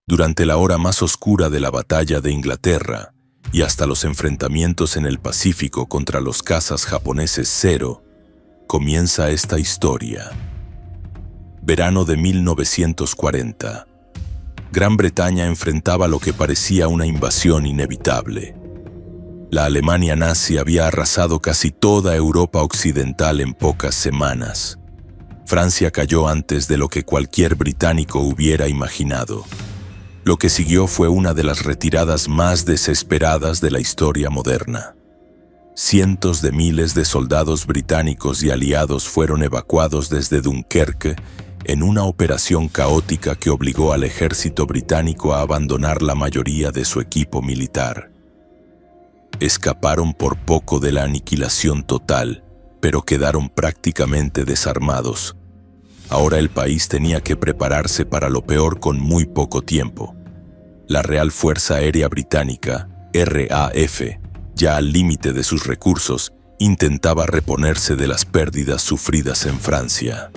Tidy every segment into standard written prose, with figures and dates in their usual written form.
Durante la hora más oscura de la batalla de Inglaterra y hasta los enfrentamientos en el Pacífico contra los cazas japoneses Zero, comienza esta historia. Verano de 1940. Gran Bretaña enfrentaba lo que parecía una invasión inevitable. La Alemania nazi había arrasado casi toda Europa occidental en pocas semanas. Francia cayó antes de lo que cualquier británico hubiera imaginado. Lo que siguió fue una de las retiradas más desesperadas de la historia moderna. Cientos de miles de soldados británicos y aliados fueron evacuados desde Dunkerque en una operación caótica que obligó al ejército británico a abandonar la mayoría de su equipo militar. Escaparon por poco de la aniquilación total, pero quedaron prácticamente desarmados. Ahora el país tenía que prepararse para lo peor con muy poco tiempo. La Real Fuerza Aérea Británica, RAF, ya al límite de sus recursos, intentaba reponerse de las pérdidas sufridas en Francia.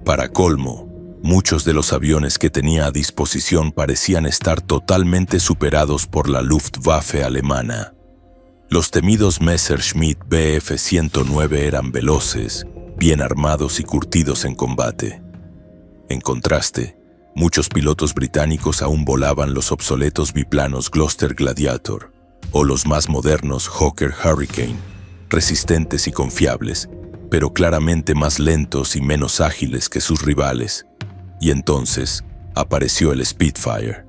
Para colmo, muchos de los aviones que tenía a disposición parecían estar totalmente superados por la Luftwaffe alemana. Los temidos Messerschmitt Bf-109 eran veloces, bien armados y curtidos en combate. En contraste, muchos pilotos británicos aún volaban los obsoletos biplanos Gloster Gladiator o los más modernos Hawker Hurricane, resistentes y confiables, pero claramente más lentos y menos ágiles que sus rivales. Y entonces apareció el Spitfire.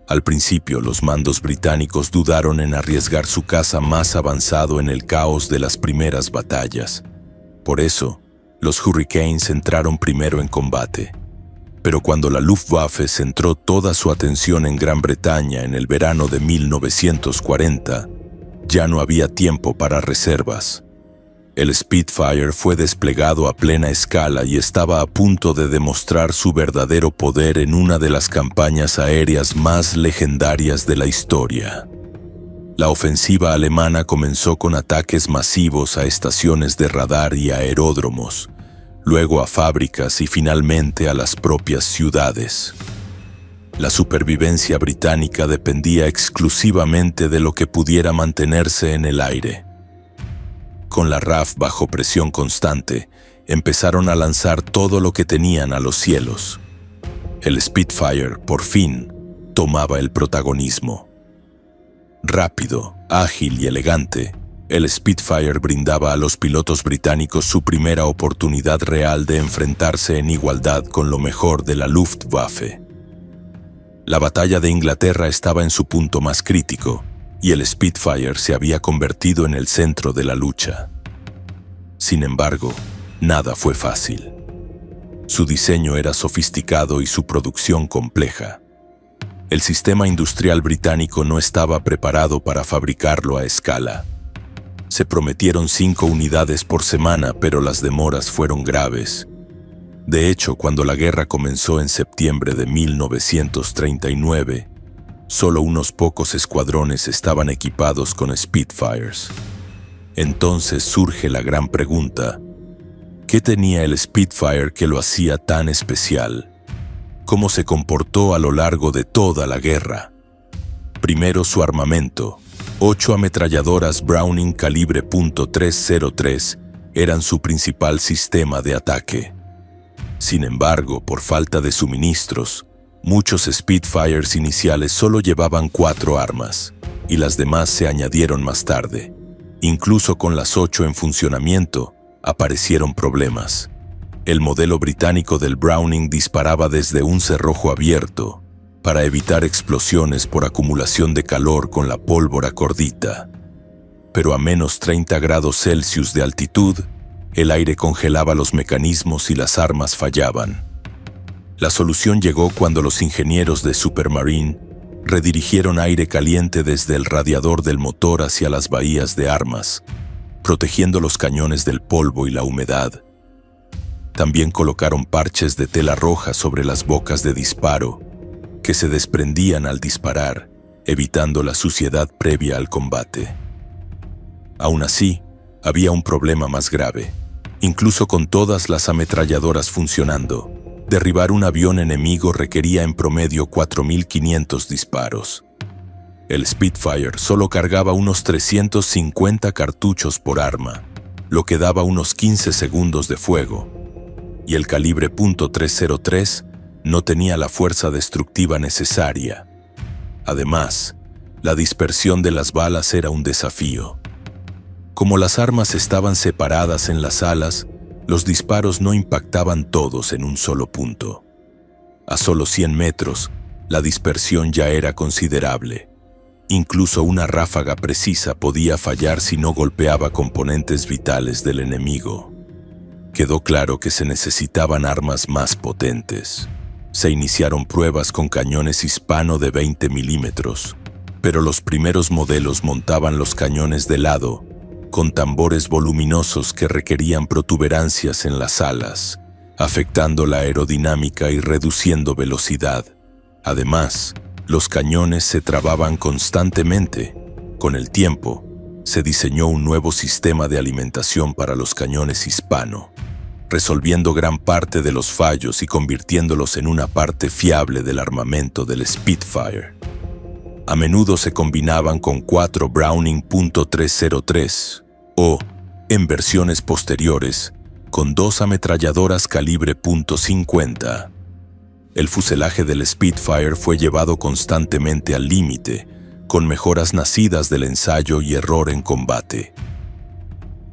Al principio, los mandos británicos dudaron en arriesgar su caza más avanzado en el caos de las primeras batallas. Por eso, los Hurricanes entraron primero en combate. Pero cuando la Luftwaffe centró toda su atención en Gran Bretaña en el verano de 1940, ya no había tiempo para reservas. El Spitfire fue desplegado a plena escala y estaba a punto de demostrar su verdadero poder en una de las campañas aéreas más legendarias de la historia. La ofensiva alemana comenzó con ataques masivos a estaciones de radar y aeródromos, luego a fábricas y finalmente a las propias ciudades. La supervivencia británica dependía exclusivamente de lo que pudiera mantenerse en el aire. Con la RAF bajo presión constante, empezaron a lanzar todo lo que tenían a los cielos. El Spitfire, por fin, tomaba el protagonismo. Rápido, ágil y elegante, el Spitfire brindaba a los pilotos británicos su primera oportunidad real de enfrentarse en igualdad con lo mejor de la Luftwaffe. La batalla de Inglaterra estaba en su punto más crítico, y el Spitfire se había convertido en el centro de la lucha. Sin embargo, nada fue fácil. Su diseño era sofisticado y su producción compleja. El sistema industrial británico no estaba preparado para fabricarlo a escala. Se prometieron 5 unidades por semana, pero las demoras fueron graves. De hecho, cuando la guerra comenzó en septiembre de 1939, solo unos pocos escuadrones estaban equipados con Spitfires. Entonces surge la gran pregunta: ¿qué tenía el Spitfire que lo hacía tan especial? ¿Cómo se comportó a lo largo de toda la guerra? Primero, su armamento. 8 ametralladoras Browning calibre .303 eran su principal sistema de ataque. Sin embargo, por falta de suministros, muchos Spitfires iniciales solo llevaban 4 armas, y las demás se añadieron más tarde. Incluso con las 8 en funcionamiento, aparecieron problemas. El modelo británico del Browning disparaba desde un cerrojo abierto, para evitar explosiones por acumulación de calor con la pólvora cordita. Pero a menos 30 grados Celsius de altitud, el aire congelaba los mecanismos y las armas fallaban. La solución llegó cuando los ingenieros de Supermarine redirigieron aire caliente desde el radiador del motor hacia las bahías de armas, protegiendo los cañones del polvo y la humedad. También colocaron parches de tela roja sobre las bocas de disparo, que se desprendían al disparar, evitando la suciedad previa al combate. Aún así, había un problema más grave. Incluso con todas las ametralladoras funcionando, Derribar un avión enemigo requería en promedio 4.500 disparos. El Spitfire solo cargaba unos 350 cartuchos por arma, lo que daba unos 15 segundos de fuego, y el calibre .303 no tenía la fuerza destructiva necesaria. Además, la dispersión de las balas era un desafío. Como las armas estaban separadas en las alas, los disparos no impactaban todos en un solo punto. A solo 100 metros, la dispersión ya era considerable. Incluso una ráfaga precisa podía fallar si no golpeaba componentes vitales del enemigo. Quedó claro que se necesitaban armas más potentes. Se iniciaron pruebas con cañones Hispano de 20 milímetros, pero los primeros modelos montaban los cañones de lado, con tambores voluminosos que requerían protuberancias en las alas, afectando la aerodinámica y reduciendo velocidad. Además, los cañones se trababan constantemente. Con el tiempo, se diseñó un nuevo sistema de alimentación para los cañones Hispano, resolviendo gran parte de los fallos y convirtiéndolos en una parte fiable del armamento del Spitfire. A menudo se combinaban con 4 Browning .303 o, en versiones posteriores, con 2 ametralladoras calibre .50. El fuselaje del Spitfire fue llevado constantemente al límite, con mejoras nacidas del ensayo y error en combate.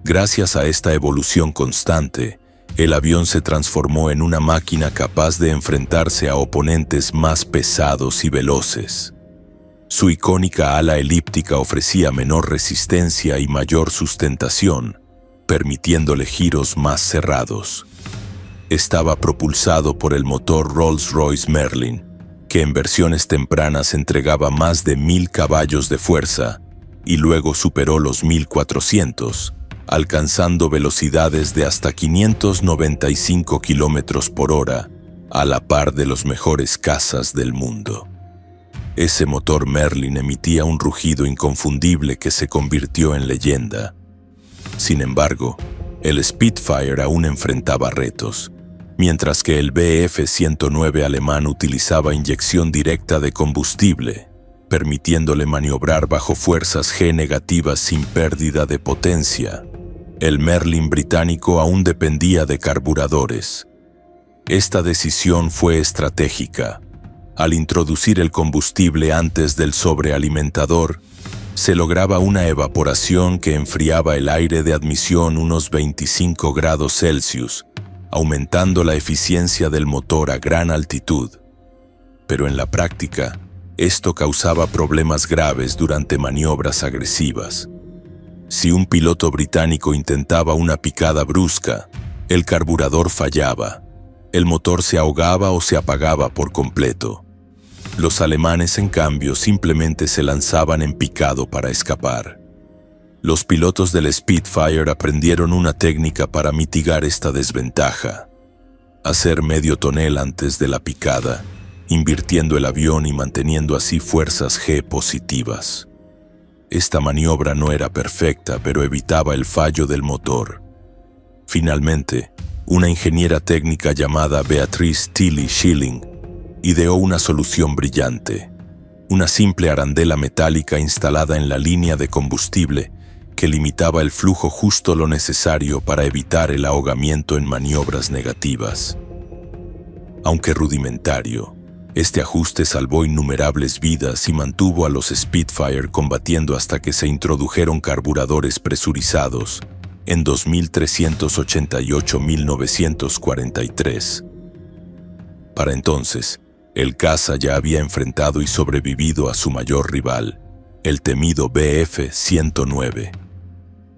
Gracias a esta evolución constante, el avión se transformó en una máquina capaz de enfrentarse a oponentes más pesados y veloces. Su icónica ala elíptica ofrecía menor resistencia y mayor sustentación, permitiéndole giros más cerrados. Estaba propulsado por el motor Rolls-Royce Merlin, que en versiones tempranas entregaba más de 1.000 caballos de fuerza y luego superó los 1.400, alcanzando velocidades de hasta 595 kilómetros por hora, a la par de los mejores cazas del mundo. Ese motor Merlin emitía un rugido inconfundible que se convirtió en leyenda. Sin embargo, el Spitfire aún enfrentaba retos, mientras que el Bf-109 alemán utilizaba inyección directa de combustible, permitiéndole maniobrar bajo fuerzas G negativas sin pérdida de potencia. El Merlin británico aún dependía de carburadores. Esta decisión fue estratégica. Al introducir el combustible antes del sobrealimentador, se lograba una evaporación que enfriaba el aire de admisión unos 25 grados Celsius, aumentando la eficiencia del motor a gran altitud. Pero en la práctica, esto causaba problemas graves durante maniobras agresivas. Si un piloto británico intentaba una picada brusca, el carburador fallaba, el motor se ahogaba o se apagaba por completo. Los alemanes, en cambio, simplemente se lanzaban en picado para escapar. Los pilotos del Spitfire aprendieron una técnica para mitigar esta desventaja: hacer medio tonel antes de la picada, invirtiendo el avión y manteniendo así fuerzas G positivas. Esta maniobra no era perfecta, pero evitaba el fallo del motor. Finalmente, una ingeniera técnica llamada Beatrice Tilly Schilling ideó una solución brillante: una simple arandela metálica instalada en la línea de combustible que limitaba el flujo justo lo necesario para evitar el ahogamiento en maniobras negativas. Aunque rudimentario, este ajuste salvó innumerables vidas y mantuvo a los Spitfire combatiendo hasta que se introdujeron carburadores presurizados en 2388-1943. Para entonces, el caza ya había enfrentado y sobrevivido a su mayor rival, el temido Bf-109.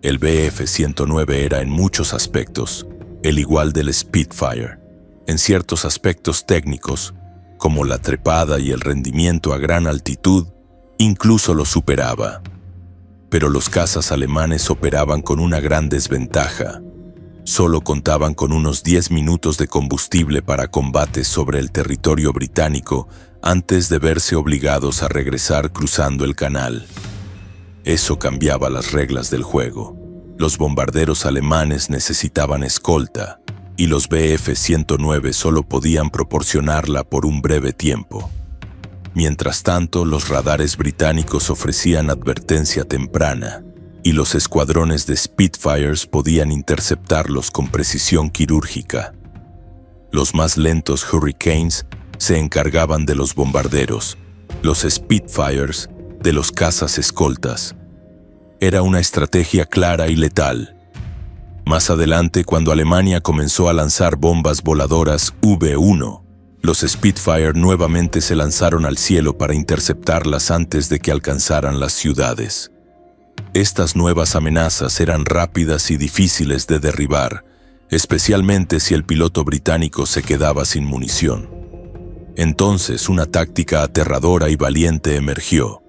El Bf-109 era en muchos aspectos el igual del Spitfire. En ciertos aspectos técnicos, como la trepada y el rendimiento a gran altitud, incluso lo superaba. Pero los cazas alemanes operaban con una gran desventaja. Solo contaban con unos 10 minutos de combustible para combates sobre el territorio británico antes de verse obligados a regresar cruzando el canal. Eso cambiaba las reglas del juego. Los bombarderos alemanes necesitaban escolta, y los Bf-109 solo podían proporcionarla por un breve tiempo. Mientras tanto, los radares británicos ofrecían advertencia temprana, y los escuadrones de Spitfires podían interceptarlos con precisión quirúrgica. Los más lentos Hurricanes se encargaban de los bombarderos, los Spitfires de los cazas escoltas. Era una estrategia clara y letal. Más adelante, cuando Alemania comenzó a lanzar bombas voladoras V-1, los Spitfire nuevamente se lanzaron al cielo para interceptarlas antes de que alcanzaran las ciudades. Estas nuevas amenazas eran rápidas y difíciles de derribar, especialmente si el piloto británico se quedaba sin munición. Entonces, una táctica aterradora y valiente emergió.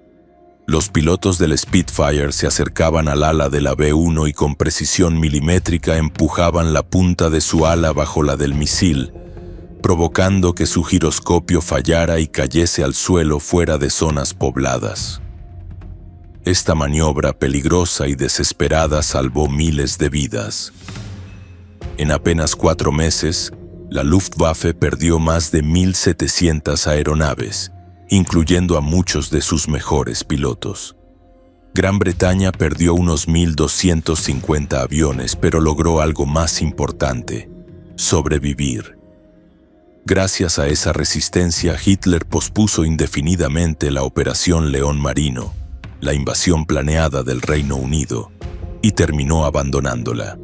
Los pilotos del Spitfire se acercaban al ala de la B-1 y con precisión milimétrica empujaban la punta de su ala bajo la del misil, provocando que su giroscopio fallara y cayese al suelo fuera de zonas pobladas. Esta maniobra peligrosa y desesperada salvó miles de vidas. En apenas 4 meses, la Luftwaffe perdió más de 1.700 aeronaves, incluyendo a muchos de sus mejores pilotos. Gran Bretaña perdió unos 1.250 aviones, pero logró algo más importante: sobrevivir. Gracias a esa resistencia, Hitler pospuso indefinidamente la Operación León Marino, la invasión planeada del Reino Unido, y terminó abandonándola.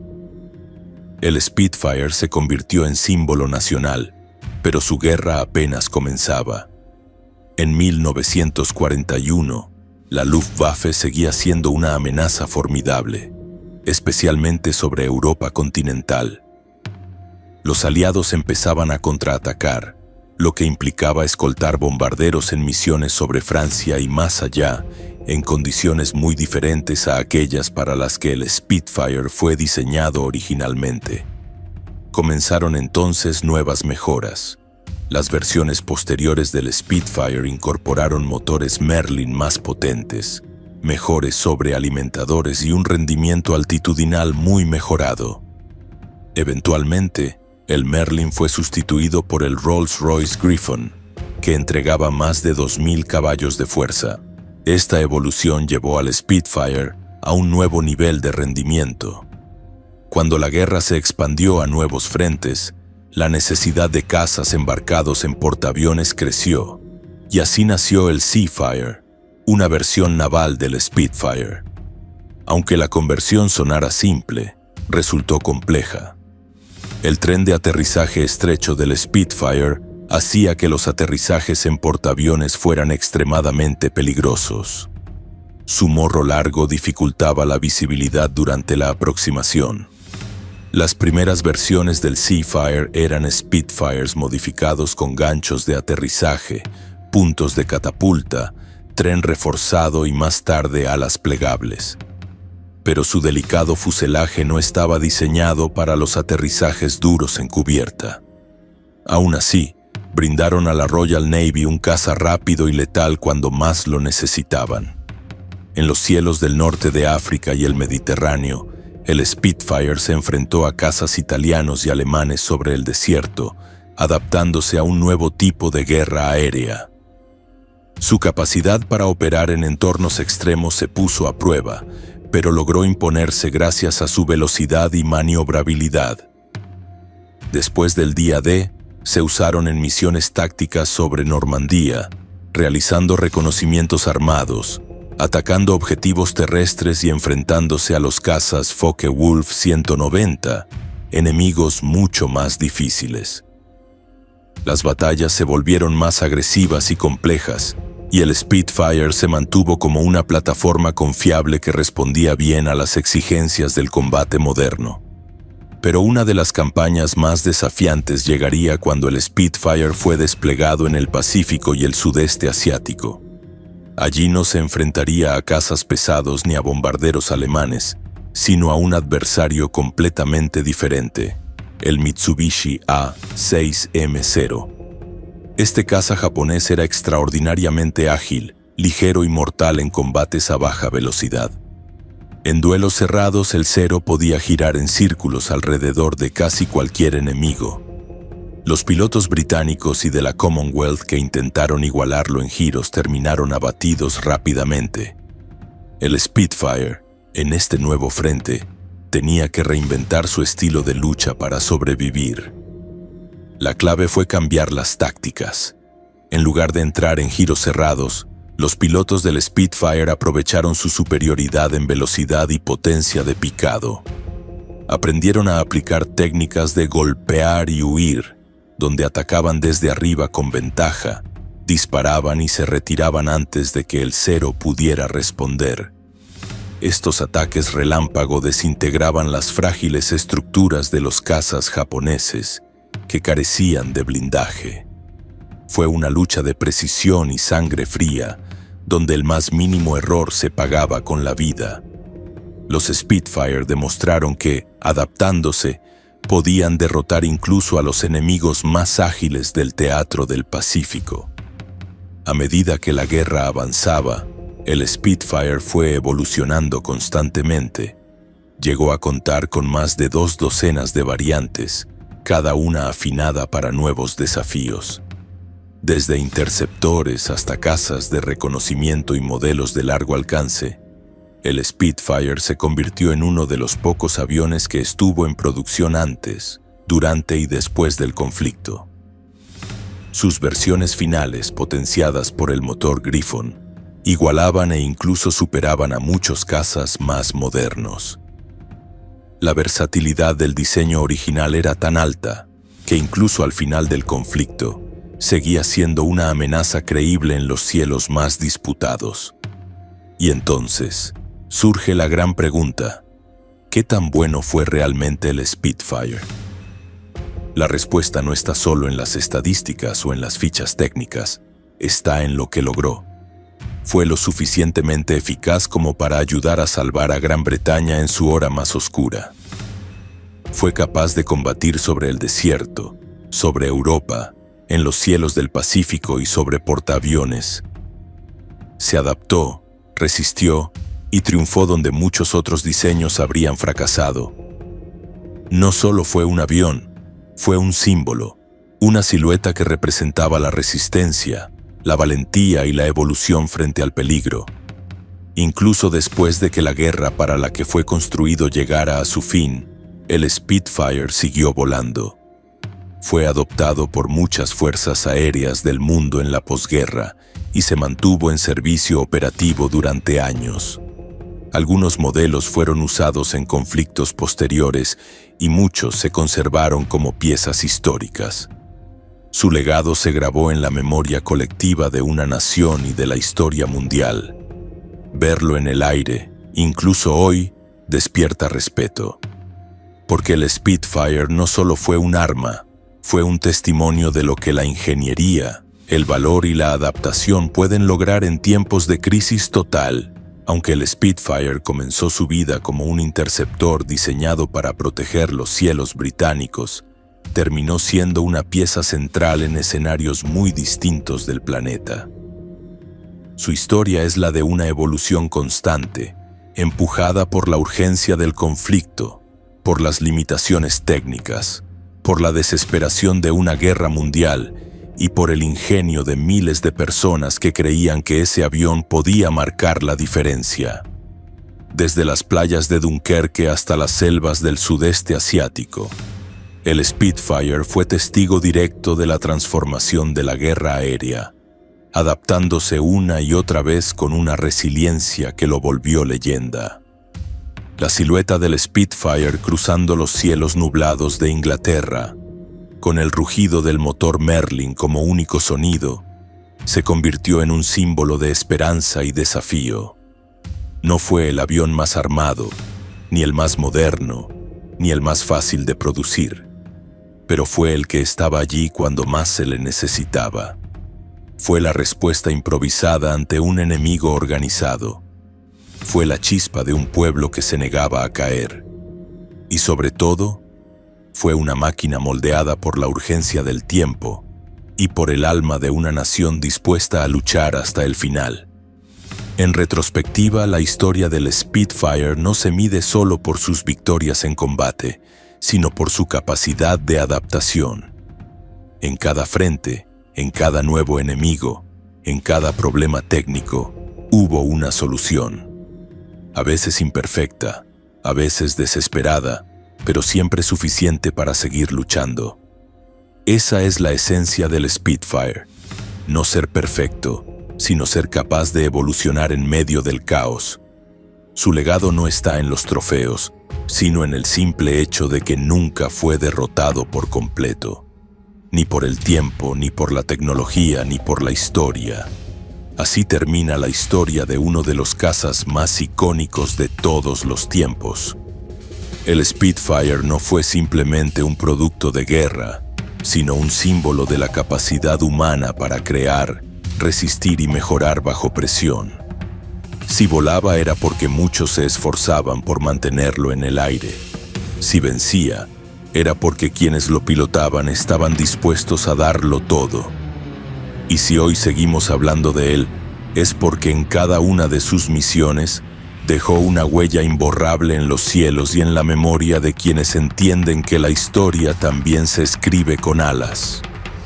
El Spitfire se convirtió en símbolo nacional, pero su guerra apenas comenzaba. En 1941, la Luftwaffe seguía siendo una amenaza formidable, especialmente sobre Europa continental. Los aliados empezaban a contraatacar, lo que implicaba escoltar bombarderos en misiones sobre Francia y más allá, en condiciones muy diferentes a aquellas para las que el Spitfire fue diseñado originalmente. Comenzaron entonces nuevas mejoras. Las versiones posteriores del Spitfire incorporaron motores Merlin más potentes, mejores sobrealimentadores y un rendimiento altitudinal muy mejorado. Eventualmente, el Merlin fue sustituido por el Rolls-Royce Griffon, que entregaba más de 2.000 caballos de fuerza. Esta evolución llevó al Spitfire a un nuevo nivel de rendimiento. Cuando la guerra se expandió a nuevos frentes, la necesidad de cazas embarcados en portaaviones creció, y así nació el Seafire, una versión naval del Spitfire. Aunque la conversión sonara simple, resultó compleja. El tren de aterrizaje estrecho del Spitfire hacía que los aterrizajes en portaaviones fueran extremadamente peligrosos. Su morro largo dificultaba la visibilidad durante la aproximación. Las primeras versiones del Seafire eran Spitfires modificados con ganchos de aterrizaje, puntos de catapulta, tren reforzado y más tarde alas plegables. Pero su delicado fuselaje no estaba diseñado para los aterrizajes duros en cubierta. Aún así, brindaron a la Royal Navy un caza rápido y letal cuando más lo necesitaban. En los cielos del norte de África y el Mediterráneo, el Spitfire se enfrentó a cazas italianos y alemanes sobre el desierto, adaptándose a un nuevo tipo de guerra aérea. Su capacidad para operar en entornos extremos se puso a prueba, pero logró imponerse gracias a su velocidad y maniobrabilidad. Después del día D, se usaron en misiones tácticas sobre Normandía, realizando reconocimientos armados, atacando objetivos terrestres y enfrentándose a los cazas Focke-Wulf 190, enemigos mucho más difíciles. Las batallas se volvieron más agresivas y complejas, y el Spitfire se mantuvo como una plataforma confiable que respondía bien a las exigencias del combate moderno. Pero una de las campañas más desafiantes llegaría cuando el Spitfire fue desplegado en el Pacífico y el sudeste asiático. Allí no se enfrentaría a cazas pesados ni a bombarderos alemanes, sino a un adversario completamente diferente, el Mitsubishi A-6M0. Este caza japonés era extraordinariamente ágil, ligero y mortal en combates a baja velocidad. En duelos cerrados, el Zero podía girar en círculos alrededor de casi cualquier enemigo. Los pilotos británicos y de la Commonwealth que intentaron igualarlo en giros terminaron abatidos rápidamente. El Spitfire, en este nuevo frente, tenía que reinventar su estilo de lucha para sobrevivir. La clave fue cambiar las tácticas. En lugar de entrar en giros cerrados, los pilotos del Spitfire aprovecharon su superioridad en velocidad y potencia de picado. Aprendieron a aplicar técnicas de golpear y huir, donde atacaban desde arriba con ventaja, disparaban y se retiraban antes de que el Zero pudiera responder. Estos ataques relámpago desintegraban las frágiles estructuras de los cazas japoneses, que carecían de blindaje. Fue una lucha de precisión y sangre fría, donde el más mínimo error se pagaba con la vida. Los Spitfire demostraron que, adaptándose, podían derrotar incluso a los enemigos más ágiles del teatro del Pacífico. A medida que la guerra avanzaba, el Spitfire fue evolucionando constantemente. Llegó a contar con más de 2 docenas de variantes, cada una afinada para nuevos desafíos. Desde interceptores hasta cazas de reconocimiento y modelos de largo alcance, el Spitfire se convirtió en uno de los pocos aviones que estuvo en producción antes, durante y después del conflicto. Sus versiones finales, potenciadas por el motor Griffon, igualaban e incluso superaban a muchos cazas más modernos. La versatilidad del diseño original era tan alta que incluso al final del conflicto, seguía siendo una amenaza creíble en los cielos más disputados. Y entonces, surge la gran pregunta: ¿qué tan bueno fue realmente el Spitfire? La respuesta no está solo en las estadísticas o en las fichas técnicas, está en lo que logró. Fue lo suficientemente eficaz como para ayudar a salvar a Gran Bretaña en su hora más oscura. Fue capaz de combatir sobre el desierto, sobre Europa, en los cielos del Pacífico y sobre portaaviones. Se adaptó, resistió y triunfó donde muchos otros diseños habrían fracasado. No solo fue un avión, fue un símbolo, una silueta que representaba la resistencia, la valentía y la evolución frente al peligro. Incluso después de que la guerra para la que fue construido llegara a su fin, el Spitfire siguió volando. Fue adoptado por muchas fuerzas aéreas del mundo en la posguerra y se mantuvo en servicio operativo durante años. Algunos modelos fueron usados en conflictos posteriores y muchos se conservaron como piezas históricas. Su legado se grabó en la memoria colectiva de una nación y de la historia mundial. Verlo en el aire, incluso hoy, despierta respeto. Porque el Spitfire no solo fue un arma, fue un testimonio de lo que la ingeniería, el valor y la adaptación pueden lograr en tiempos de crisis total. Aunque el Spitfire comenzó su vida como un interceptor diseñado para proteger los cielos británicos, terminó siendo una pieza central en escenarios muy distintos del planeta. Su historia es la de una evolución constante, empujada por la urgencia del conflicto, por las limitaciones técnicas, por la desesperación de una guerra mundial y por el ingenio de miles de personas que creían que ese avión podía marcar la diferencia. Desde las playas de Dunkerque hasta las selvas del sudeste asiático, el Spitfire fue testigo directo de la transformación de la guerra aérea, adaptándose una y otra vez con una resiliencia que lo volvió leyenda. La silueta del Spitfire cruzando los cielos nublados de Inglaterra, con el rugido del motor Merlin como único sonido, se convirtió en un símbolo de esperanza y desafío. No fue el avión más armado, ni el más moderno, ni el más fácil de producir, pero fue el que estaba allí cuando más se le necesitaba. Fue la respuesta improvisada ante un enemigo organizado. Fue la chispa de un pueblo que se negaba a caer. Y sobre todo, fue una máquina moldeada por la urgencia del tiempo y por el alma de una nación dispuesta a luchar hasta el final. En retrospectiva, la historia del Spitfire no se mide solo por sus victorias en combate, sino por su capacidad de adaptación. En cada frente, en cada nuevo enemigo, en cada problema técnico, hubo una solución. A veces imperfecta, a veces desesperada, pero siempre suficiente para seguir luchando. Esa es la esencia del Spitfire. No ser perfecto, sino ser capaz de evolucionar en medio del caos. Su legado no está en los trofeos, sino en el simple hecho de que nunca fue derrotado por completo. Ni por el tiempo, ni por la tecnología, ni por la historia. Así termina la historia de uno de los cazas más icónicos de todos los tiempos. El Spitfire no fue simplemente un producto de guerra, sino un símbolo de la capacidad humana para crear, resistir y mejorar bajo presión. Si volaba era porque muchos se esforzaban por mantenerlo en el aire. Si vencía, era porque quienes lo pilotaban estaban dispuestos a darlo todo. Y si hoy seguimos hablando de él, es porque en cada una de sus misiones dejó una huella imborrable en los cielos y en la memoria de quienes entienden que la historia también se escribe con alas.